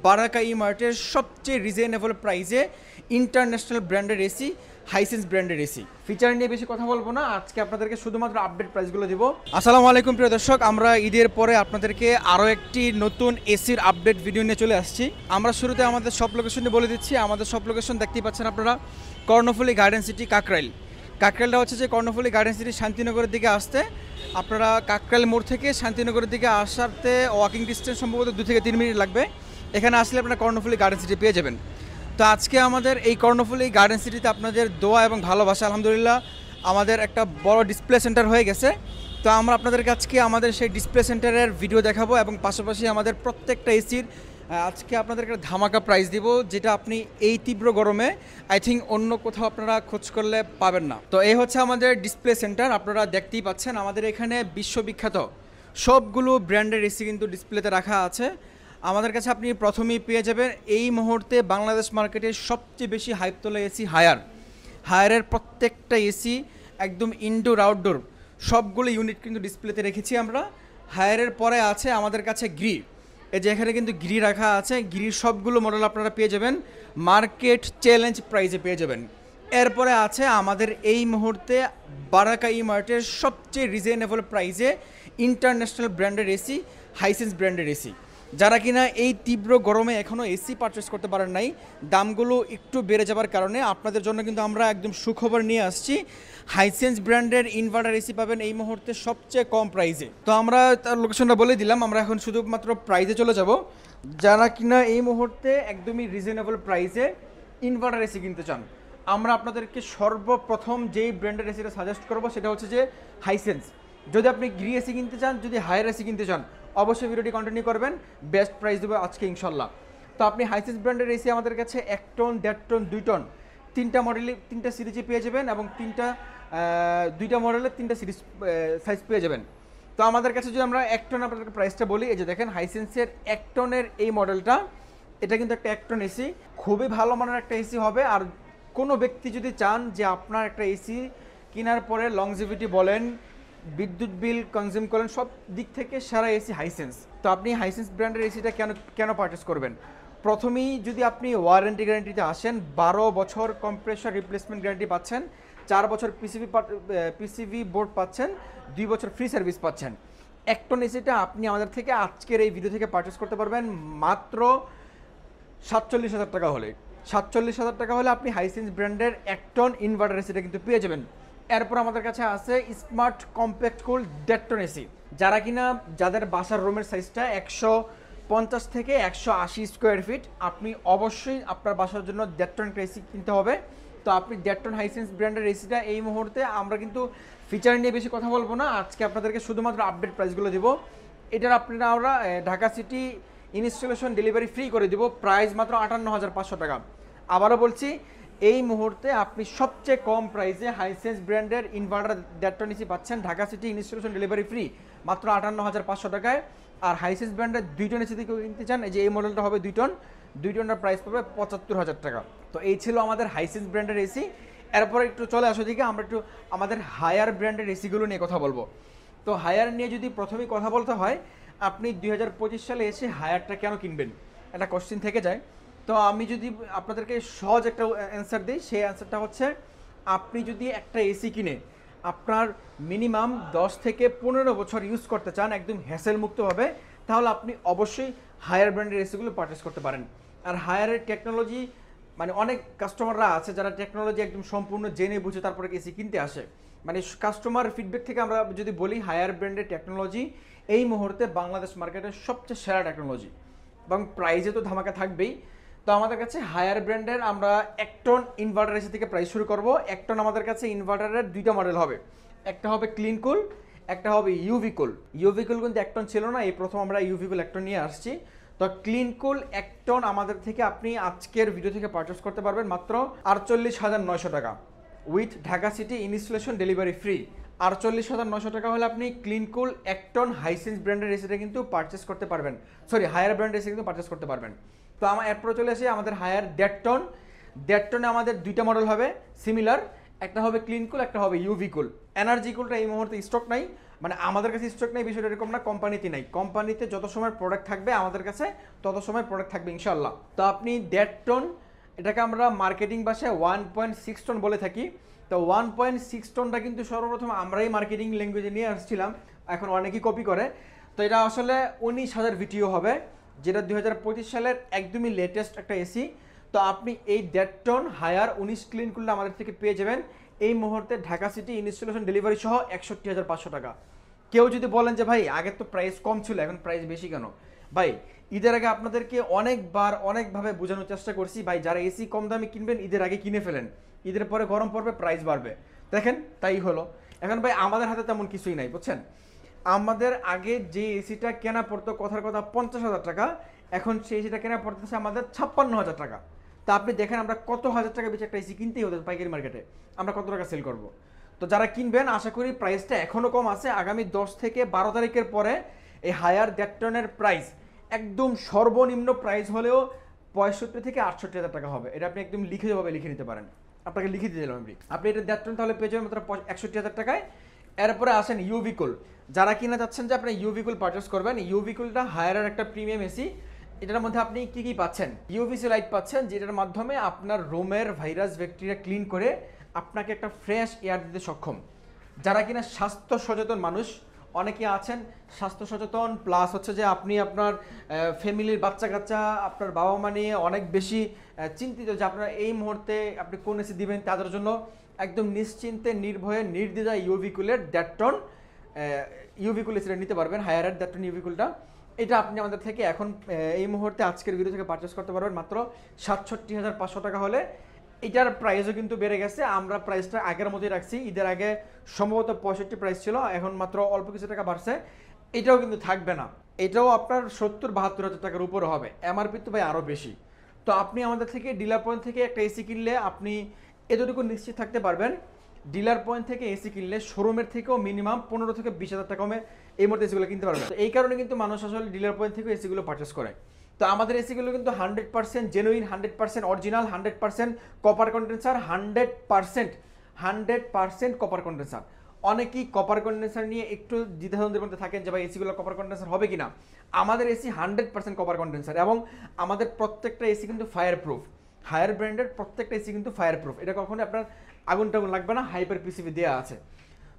বারাকা ই মার্টের সবচেয়ে রিজনেবল প্রাইসে ইন্টারন্যাশনাল ব্র্যান্ডের এসি, হাইসেন্স ব্র্যান্ডের এসি। ফিচার নিয়ে বেশি কথা বলবো না, আজকে আপনাদেরকে শুধুমাত্র আপডেট প্রাইসগুলো দিব। আসসালামু আলাইকুম প্রিয় দর্শক, আমরা ঈদের পরে আপনাদেরকে আরও একটি নতুন এসির আপডেট ভিডিও নিয়ে চলে আসছি। আমরা শুরুতে আমাদের সব লোকেশনটি বলে দিচ্ছি। আমাদের সব লোকেশন দেখতেই পাচ্ছেন আপনারা, কর্ণফুলী গার্ডেন সিটি কাকরাইল। কাকরাইলটা হচ্ছে যে কর্ণফুলী গার্ডেন সিটি শান্তিনগরের দিকে আসতে আপনারা কাকরাইল মোড় থেকে শান্তিনগরের দিকে আসাতে ওয়াকিং ডিস্টেন্স সম্ভবত 2 থেকে 3 মিনিট লাগবে। এখানে আসলে আপনারা কর্ণফুলী গার্ডেন সিটি পেয়ে যাবেন। তো আজকে আমাদের এই কর্ণফুলী গার্ডেন সিটিতে আপনাদের দোয়া এবং ভালোবাসা আলহামদুলিল্লাহ আমাদের একটা বড় ডিসপ্লে সেন্টার হয়ে গেছে। তো আমরা আপনাদের কাছে আমাদের সেই ডিসপ্লে সেন্টারের ভিডিও দেখাবো এবং পাশাপাশি আমাদের প্রত্যেকটা এসির আজকে আপনাদেরকে ধামাকা প্রাইস দিব, যেটা আপনি এই তীব্র গরমে আই থিঙ্ক অন্য কোথাও আপনারা খোঁজ করলে পাবেন না। তো এই হচ্ছে আমাদের ডিসপ্লে সেন্টার, আপনারা দেখতেই পাচ্ছেন আমাদের এখানে বিশ্ববিখ্যাত সবগুলো ব্র্যান্ডের এসি কিন্তু ডিসপ্লেতে রাখা আছে। আমাদের কাছে আপনি প্রথমেই পেয়ে যাবেন এই মুহূর্তে বাংলাদেশ মার্কেটের সবচেয়ে বেশি হাইপ তোলা এসি হায়ারের প্রত্যেকটা এসি একদম ইনডোর আউটডোর সবগুলো ইউনিট কিন্তু ডিসপ্লেতে রেখেছি আমরা। হায়ারের পরে আছে আমাদের কাছে গ্রি, এই যে এখানে কিন্তু গ্রি রাখা আছে। গ্রির সবগুলো মডেল আপনারা পেয়ে যাবেন মার্কেট চ্যালেঞ্জ প্রাইসে পেয়ে যাবেন। এরপরে আছে আমাদের এই মুহূর্তে বারাকা ই মার্টের সবচেয়ে রিজনেবল প্রাইসে ইন্টারন্যাশনাল ব্র্যান্ডের এসি, হাইসেন্স ব্র্যান্ডের এসি। যারা কিনা এই তীব্র গরমে এখনও এসি পারচেস করতে পারেন নাই, দামগুলো একটু বেড়ে যাবার কারণে আপনাদের জন্য কিন্তু আমরা একদম সুখবর নিয়ে আসছি। হাইসেন্স ব্র্যান্ডের ইনভার্টার এসি পাবেন এই মুহূর্তে সবচেয়ে কম প্রাইসে। তো আমরা তার লোকেশনটা বলে দিলাম, আমরা এখন শুধুমাত্র প্রাইসে চলে যাব। যারা কিনা এই মুহূর্তে একদমই রিজনেবল প্রাইসে ইনভার্টার এসি কিনতে চান, আমরা আপনাদেরকে সর্বপ্রথম যেই ব্র্যান্ডের এসিটা সাজেস্ট করবো সেটা হচ্ছে যে হাইসেন্স। যদি আপনি গ্রি এসি কিনতে চান, যদি হায়ার এসি কিনতে চান, অবশ্যই ভিডিওটি কন্টিনিউ করবেন, বেস্ট প্রাইস দেবো আজকে ইনশাল্লাহ। তো আপনি হাইসেন্স ব্র্যান্ডের এসি আমাদের কাছে 1 টন, 1.5 টন, 2 টন 3টা মডেলে 3টা সিরিজে পেয়ে যাবেন এবং 2টা মডেলে 3টা সিরিজ সাইজ পেয়ে যাবেন। তো আমাদের কাছে যদি আমরা 1 টন আপনাদেরকে প্রাইসটা বলি, এই যে দেখেন হাইসেন্সের 1 টনের এই মডেলটা, এটা কিন্তু একটা 1 টন এসি, খুবই ভালো মানের একটা এসি হবে। আর কোনো ব্যক্তি যদি চান যে আপনার একটা এসি কেনার পরে লংজিভিটি বলেন, বিদ্যুৎ বিল কনজিউম করেন, সব দিক থেকে সেরা এসি হাইসেন্স। তো আপনি হাইসেন্স ব্র্যান্ডের এসিটা কেন পারচেস করবেন? প্রথমেই যদি আপনি ওয়ারেন্টি গ্যারান্টিতে আসেন, 12 বছর কম্প্রেসর রিপ্লেসমেন্ট গ্যারান্টি পাচ্ছেন, 4 বছর পিসিভি বোর্ড পাচ্ছেন, 2 বছর ফ্রি সার্ভিস পাচ্ছেন। 1 টন এসিটা আপনি আমাদের থেকে আজকের এই ভিডিও থেকে পারচেস করতে পারবেন মাত্র 47,000 টাকা হলে। 47,000 টাকা হলে আপনি হাইসেন্স ব্র্যান্ডের 1 টন ইনভার্টার এসিটা কিন্তু পেয়ে যাবেন। এরপর আমাদের কাছে আছে স্মার্ট কম্প্যাক্ট কুল 1.5 টন এসি। যাদের বাসার রুমের সাইজটা 150 থেকে 180 স্কোয়ার ফিট, আপনি অবশ্যই আপনার বাসার জন্য 1.5 টন এসি কিনতে হবে। তো আপনি 1.5 টন হাইসেন্স ব্র্যান্ডের এসিটা এই মুহূর্তে, আমরা কিন্তু ফিচার নিয়ে বেশি কথা বলবো না, আজকে আপনাদেরকে শুধুমাত্র আপডেট প্রাইসগুলো দিব। এটার আপনারা আমরা Dhaka city installation delivery free করে দিব, প্রাইস মাত্র 58,500 টাকা। আবারও বলছি, এই মুহূর্তে আপনি সবচেয়ে কম প্রাইসে হাইসেন্স ব্র্যান্ডের ইনভার্টার 1.5 টন এসি পাচ্ছেন, Dhaka city installation delivery free মাত্র 58,500 টাকায়। আর হাইসেন্স ব্র্যান্ডের 2 টন এসি থেকে কিনতে চান, এই যে এই মডেলটা হবে 2 টনের প্রাইস পাবে 75,000 টাকা। তো এই ছিল আমাদের হাইসেন্স ব্র্যান্ডের এসি। এরপর একটু চলে আসো দিকে, আমরা একটু আমাদের হায়ার ব্র্যান্ডের এসিগুলো নিয়ে কথা বলবো। তো হায়ার নিয়ে যদি প্রথমেই কথা বলতে হয়, আপনি 2025 সালে এসে হায়ারটা কেন কিনবেন, একটা কোশ্চেন থেকে যায়। তো আমি যদি আপনাদেরকে সহজ একটা অ্যান্সার দিই, সেই অ্যান্সারটা হচ্ছে, আপনি যদি একটা এসি কিনে আপনার মিনিমাম 10 থেকে 15 বছর ইউজ করতে চান একদম হ্যাসেল মুক্তভাবে, তাহলে আপনি অবশ্যই হায়ার ব্র্যান্ডের এসিগুলো পারচেস করতে পারেন। আর হায়ারের টেকনোলজি, মানে অনেক কাস্টমাররা আছে যারা টেকনোলজি একদম সম্পূর্ণ জেনে বুঝে তারপরে এসি কিনতে আসে। মানে কাস্টমার ফিডব্যাক থেকে আমরা যদি বলি, হায়ার ব্র্যান্ডের টেকনোলজি এই মুহূর্তে বাংলাদেশ মার্কেটের সবচেয়ে সেরা টেকনোলজি এবং প্রাইসে তো ধামাকা থাকবেই। তো আমাদের কাছে হায়ার ব্র্যান্ডের আমরা 1 টন ইনভার্টার এসি থেকে প্রাইস শুরু করব। 1 টন আমাদের কাছে ইনভার্টারের 2টা মডেল হবে, একটা হবে ক্লিন কুল, একটা হবে ইউভি কুল। ইউভি কুল কিন্তু 1 টন ছিল না, এই প্রথম আমরা ইউভি কুল 1 টন নিয়ে আসছি। তো ক্লিন কুল 1 টন আমাদের থেকে আপনি আজকের ভিডিও থেকে পারচেস করতে পারবেন মাত্র 48,900 টাকা, with Dhaka city installation delivery free. 48,900 টাকা হলে আপনি ক্লিন কুল 1 টন হাইসেন্স ব্র্যান্ডের এসিটা কিন্তু পারচেস করতে পারবেন, হায়ার ব্র্যান্ডের এসি কিন্তু পারচেস করতে পারবেন। তো আমার এরপরে চলে আসি আমাদের হায়ার 1.5 টন। 1.5 টনে আমাদের 2টা মডেল হবে সিমিলার, একটা হবে ক্লিন কুল, একটা হবে ইউভি কুল। এনার্জি কুলটা এই মুহূর্তে স্টক নাই, মানে আমাদের কাছে স্টক নেই বিষয়টা এরকম না, কোম্পানিতে নাই, কোম্পানিতে যত সময় প্রোডাক্ট থাকবে আমাদের কাছে তত সময় প্রোডাক্ট থাকবে ইনশাল্লাহ। তো আপনি 1.5 টন, এটাকে আমরা মার্কেটিং ভাষায় 1.6 টন বলে থাকি। তো 1.6 টনটা কিন্তু সর্বপ্রথম আমরাই মার্কেটিং ল্যাঙ্গুয়েজে নিয়ে আসছিলাম, এখন অনেকেই কপি করে। তো এটা আসলে 19,000 ভিটিও হবে, যেটা 2025 সালের একদমই লেটেস্ট একটা এসি। তো আপনি এই 1.5 টন হায়ার 19 ক্লিন করলে আমাদের থেকে পেয়ে যাবেন এই মুহূর্তে ঢাকা সিটি ইনস্টলেশন ডেলিভারি সহ 61,500 টাকা। কেউ যদি বলেন যে ভাই আগের তো প্রাইস কম ছিল এখন প্রাইস বেশি কেন, ভাই ঈদের আগে আপনাদেরকে অনেকবার অনেকভাবে বোঝানোর চেষ্টা করছি, ভাই যারা এসি কম দামে কিনবেন ঈদের আগে কিনে ফেলেন, ঈদের পরে গরম পড়বে প্রাইস বাড়বে। দেখেন তাই হলো। এখন ভাই আমাদের হাতে তেমন কিছুই নাই বুঝছেন, আমাদের আগে যে এসিটা কেনা পড়তো কথার কথা 50,000 টাকা, এখন সেই এসিটা কেনা পড়তেছে আমাদের 56,000 টাকা। তা আপনি দেখেন আমরা কত হাজার টাকা বেশি একটা এসি কিনতেই হতো পাইকারি মার্কেটে, আমরা কত টাকা সেল করব। তো যারা কিনবেন আশা করি প্রাইসটা এখনও কম আছে, আগামী 10 থেকে 12 তারিখের পরে এই হায়ার 1.5 টনের প্রাইস একদম সর্বনিম্ন প্রাইস হলেও 65 থেকে 68,000 টাকা হবে। এটা আপনি একদম লিখিতভাবে লিখে নিতে পারেন, আপনাকে লিখে দিয়ে দিলাম আপনি এটা 1.5 টন তাহলে পেয়ে যাবেন মাত্র 61,000 টাকায়। এরপরে আসেন ইউভিকুল, যারা কিনা যাচ্ছেন যে আপনি ইউভিকুল পারচেস করবেন, ইউভিকুলটা হায়ারের একটা প্রিমিয়াম এসি। এটার মধ্যে আপনি কি কি পাচ্ছেন, ইউভিসি লাইট পাচ্ছেন, যেটার মাধ্যমে আপনার রুমের ভাইরাস ব্যাকটেরিয়া ক্লিন করে আপনাকে একটা ফ্রেশ এয়ার দিতে সক্ষম। যারা কিনা স্বাস্থ্য সচেতন মানুষ, অনেকে আছেন স্বাস্থ্য সচেতন প্লাস হচ্ছে যে আপনি আপনার ফ্যামিলির বাচ্চা কাচ্চা আপনার বাবা মা নিয়ে অনেক বেশি চিন্তিত যে আপনারা এই মুহূর্তে আপনি কোন এসি দিবেন, তাদের জন্য একদম নিশ্চিন্তে নির্ভয়ে নির্দ্বিধায় ইউভিকুলের 1.5 টন ইউভিকুল এসিটা নিতে পারবেন, হায়ারের 1.5 টন ইউভিকুলটা। এটা আপনি আমাদের থেকে এখন এই মুহূর্তে আজকের ভিডিও থেকে পারচেস করতে পারবেন মাত্র 67,500 টাকা হলে। এটার প্রাইসও কিন্তু বেড়ে গেছে, আমরা প্রাইসটা আগের মতোই রাখছি, ঈদের আগে সম্ভবত 65 প্রাইস ছিল, এখন মাত্র অল্প কিছু টাকা বাড়ছে। এটাও কিন্তু থাকবে না, এটাও আপনার 70-72 হাজার টাকার উপরে হবে, এমআরপি তো ভাই আরও বেশি। তো আপনি আমাদের থেকে ডিলার পয়েন্ট থেকে একটা এসি কিনলে আপনি এতটুকু নিশ্চিত থাকতে পারবেন, ডিলার পয়েন্ট থেকে এসি কিনলে শোরুমের থেকেও মিনিমাম 15 থেকে 20,000 টাকা কমে এই মুহূর্তে এসিগুলো কিনতে পারবেন। তো এই কারণে কিন্তু মানুষ আসলে ডিলার পয়েন্ট থেকে এসিগুলো পারচেস করে। তো আমাদের এসিগুলো কিন্তু 100% genuine, 100% original, 100% copper condenser, 100% copper condenser. অনেকেই কপার কন্ডেন্সার নিয়ে একটু দ্বিধাদ্বন্দ্বের মধ্যে থাকেন যে ভাই এসিগুলো কপার কন্ডেন্সার হবে কিনা। আমাদের এসি 100% কপার কন্ডেন্সার এবং আমাদের প্রত্যেকটা এসি কিন্তু ফায়ার প্রুফ। হায়ার ব্র্যান্ডের প্রত্যেকটা এসি কিন্তু ফায়ার প্রুফ, এটা কখনো আপনার আগুন টাগুন লাগবে না, হাইপার পিসিবি দেওয়া আছে।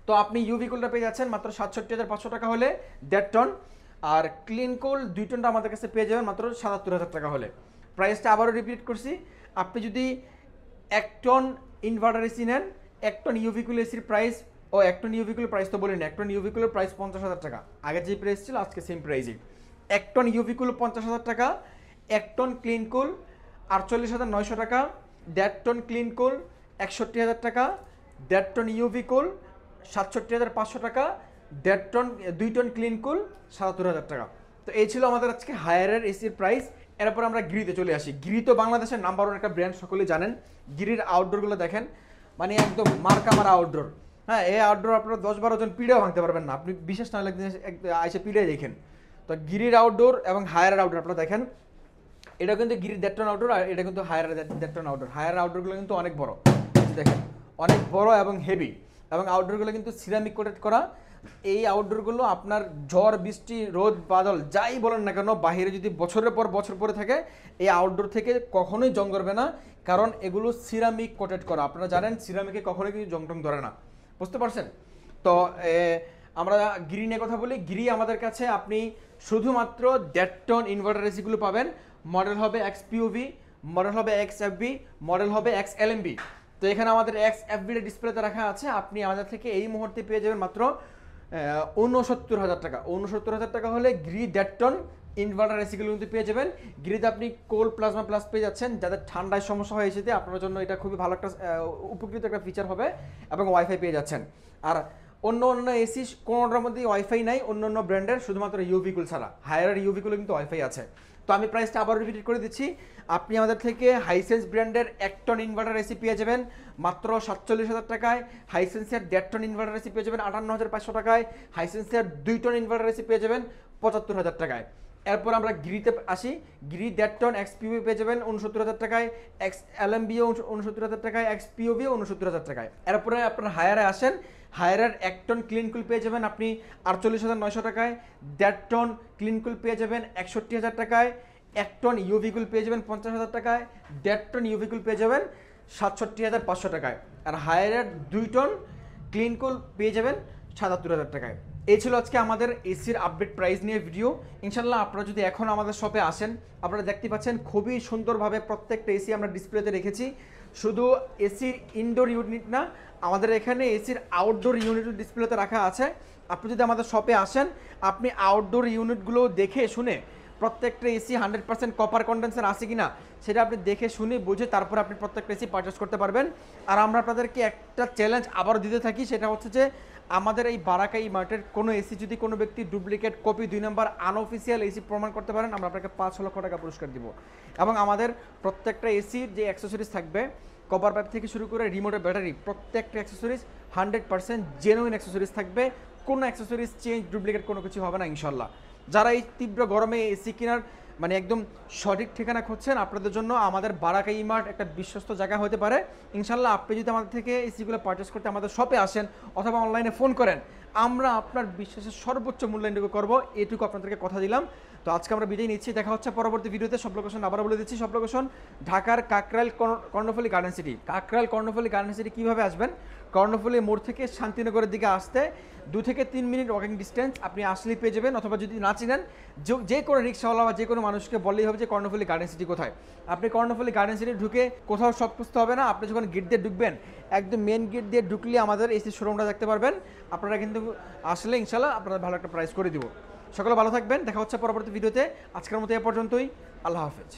তো আপনি ইউভিকুলটা পেয়ে যাচ্ছেন মাত্র 67,500 টাকা হলে 1.5 টন, আর ক্লিন কোল 2 টনটা আমাদের কাছে পেয়ে যাবেন মাত্র 77,000 টাকা হলে। প্রাইসটা আবারও রিপিট করছি, আপনি যদি 1 টন ইনভার্টার এসি নেন, 1 টন ইউভিকুল এসির প্রাইস, 1 টন ইউভিকুলের প্রাইস তো বলিনি, 1 টন ইউভিকুলের প্রাইস 50,000 টাকা, আগে যে প্রাইস ছিল আজকে সেম প্রাইসই। 1 টন ইউভিকুল 50,000 টাকা, 1 টন ক্লিন কোল 48,900 টাকা, 1.5 টন ক্লিন কোল 61,000 টাকা, 1.5 টন ইউভিকুল 67,500 টাকা, 1.5 টন 2 টন ক্লিন কুল 77,000 টাকা। তো এই ছিল আমাদের আজকে হায়ারের এসির প্রাইস। এরপর আমরা গিরিতে চলে আসি। গিরি তো বাংলাদেশের নাম্বার 1 একটা ব্র্যান্ড, সকলেই জানেন। গিরির আউটডোরগুলো দেখেন, মানে একদম মার্কা মারা আউটডোর। হ্যাঁ, এই আউটডোর আপনারা 10-12 জন পিড়েও ভাঙতে পারবেন না, আপনি বিশেষ না লাগলে এসে পিড়ে দেখেন। তো গিরির আউটডোর এবং হায়ারের আউটডোর আপনারা দেখেন, এটা কিন্তু গিরির 1.5 টন আউটডোর আর এটা কিন্তু হায়ারের 1.5 টন আউটডোর। হায়ার আউটডোরগুলো কিন্তু অনেক বড়, দেখেন অনেক বড় এবং হেভি, এবং আউটডোরগুলো কিন্তু সিরামিক কোটেড করা। এই আউটডোরগুলো আপনার ঝড় বৃষ্টি রোদ বাদল যাই বলেন না কেন, বাইরে যদি বছরের পর বছর পরে থাকে, এই আউটডোর থেকে কখনোই জং ধরবে না, কারণ এগুলো সিরামিক কোটেড করা। আপনারা জানেন সিরামিকে কখনোই কিন্তু জং টং ধরে না, বুঝতে পারছেন? তো আমরা গিরি নিয়ে কথা বলি। গিরি আমাদের কাছে আপনি শুধুমাত্র 1.5 টন ইনভার্টার এসিগুলো পাবেন, মডেল হবে XPUV, মডেল হবে XFB, মডেল হবে XLMB। তো এখানে আমাদের XFB এর ডিসপ্লেতে রাখা আছে, আপনি আমাদের থেকে এই মুহূর্তে পেয়ে যাবেন মাত্র 69,000 টাকা। 69,000 টাকা হলে গিরি 1.5 টন ইনভার্টার এসিগুলো কিন্তু পেয়ে যাবেন। গিরিতে আপনি কোল প্লাজমা প্লাস পেয়ে যাচ্ছেন, যাদের ঠান্ডায় সমস্যা হয় এসিতে, আপনার জন্য এটা খুবই ভালো একটা উপকৃত একটা ফিচার হবে, এবং ওয়াইফাই পেয়ে যাচ্ছেন। আর অন্য এসি কোনোটার মধ্যেই ওয়াইফাই নাই, অন্য ব্র্যান্ডের, শুধুমাত্র ইউভিকুল ছাড়া। হায়ারের ইউভিকুলে কিন্তু ওয়াইফাই আছে। তো আমি প্রাইসটা আবার রিপিট করে দিচ্ছি, আপনি আমাদের থেকে হাইসেন্স ব্র্যান্ডের 1 টন ইনভার্টার এসি পেয়ে যাবেন মাত্র 47,000 টাকায়, হাইসেন্সের 1.5 টন ইনভার্টার এসি পেয়ে যাবেন 58,500 টাকায়, হাইসেন্সের 2 টন ইনভার্টার এসি পেয়ে যাবেন 75,000 টাকায়। এরপর আমরা গিরিতে আসি। গিরি 1.5 টন XPUV পেয়ে যাবেন 69,000 টাকায়, XLMB 69,000 টাকায়, XPUV 69,000 টাকায়। এরপরে আপনার হায়ারে আসেন, হায়ারের 1 টন ক্লিন কুল পেয়ে যাবেন আপনি 48,900 টাকায়, 1.5 টন ক্লিন কুল পেয়ে যাবেন 61,000 টাকায়, 1 টন ইউভি কুল পেয়ে যাবেন 50,000 টাকায়, 1.5 টন ইউভি কুল পেয়ে যাবেন 67,500 টাকায়, আর হায়ারের 2 টন ক্লিন কুল পেয়ে যাবেন 77,000 টাকায়। এই ছিল আজকে আমাদের এসির আপডেট প্রাইস নিয়ে ভিডিও। ইনশাল্লাহ আপনারা যদি এখন আমাদের শপে আসেন, আপনারা দেখতে পাচ্ছেন খুবই সুন্দরভাবে প্রত্যেকটা এসি আমরা ডিসপ্লেতে রেখেছি। শুধু এসির ইনডোর ইউনিট না, আমাদের এখানে এসির আউটডোর ইউনিট ডিসপ্লেতে রাখা আছে। আপনি যদি আমাদের শপে আসেন, আপনি আউটডোর ইউনিটগুলো দেখে শুনে প্রত্যেকটা এসি 100% কপার কন্ডেন্সার আছে কিনা সেটা আপনি দেখে শুনে বুঝে তারপর আপনি প্রত্যেকটা এসি পারচেস করতে পারবেন। আর আমরা আপনাদেরকে একটা চ্যালেঞ্জ আবারও দিতে থাকি, সেটা হচ্ছে যে আমাদের এই বারাকা মার্টের কোনো এসি যদি কোনো ব্যক্তি ডুপ্লিকেট কপি 2 নম্বর আনঅফিসিয়াল এসি প্রমাণ করতে পারেন, আমরা আপনাকে 5 লক্ষ টাকা পুরস্কার দিব। এবং আমাদের প্রত্যেকটা এসির যে অ্যাক্সেসরিজ থাকবে, কভার পাইপ থেকে শুরু করে রিমোটের ব্যাটারি, প্রত্যেকটা অ্যাক্সেসরিজ 100% জেনুইন অ্যাক্সেসরিজ থাকবে। কোনো অ্যাক্সেসরিজ চেঞ্জ ডুপ্লিকেট কোনো কিছু হবে না ইনশাল্লাহ। যারা এই তীব্র গরমে এসি কেনার মানে একদম সঠিক ঠিকানা খুঁজছেন, আপনাদের জন্য আমাদের বারাকা মার্ট একটা বিশ্বস্ত জায়গা হতে পারে ইনশাল্লাহ। আপনি যদি আমাদের থেকে এসিগুলো পারচেস করতে আমাদের শপে আসেন অথবা অনলাইনে ফোন করেন, আমরা আপনার বিশ্বাসের সর্বোচ্চ মূল্যায়নটুকু করবো, এটুকু আপনাদেরকে কথা দিলাম। তো আজকে আমরা বিদায় নিচ্ছি, দেখা হচ্ছে পরবর্তী ভিডিওতে। সব লোকেশন আবার বলে দিচ্ছি, সব লোকেশন ঢাকার Kakrail Karnaphuli garden city. Kakrail Karnaphuli garden city কীভাবে আসবেন? কর্ণফুলী মোড় থেকে শান্তিনগরের দিকে আসতে 2 থেকে 3 মিনিট ওয়াকিং ডিস্টেন্স, আপনি আসলেই পেয়ে যাবেন। অথবা যদি না চিনেন, যে কোনো রিক্সাওয়ালা বা যে কোনো মানুষকে বললেই হবে যে কর্ণফুলী গার্ডেন সিটি কোথায়। আপনি কর্ণফুলী গার্ডেন সিটি ঢুকে কোথাও সব খুঁজতে হবে না, আপনি যখন গেট দিয়ে ঢুকবেন একদম মেন গেট দিয়ে ঢুকলে আমাদের এসি শোরুমটা দেখতে পারবেন। আপনারা কিন্তু আসলে ইনশাল্লাহ আপনারা ভালো একটা প্রাইস করে দিব। সকলে ভালো থাকবেন, দেখা হচ্ছে পরবর্তী ভিডিওতে। আজকের মতো এ পর্যন্তই, আল্লাহ হাফেজ।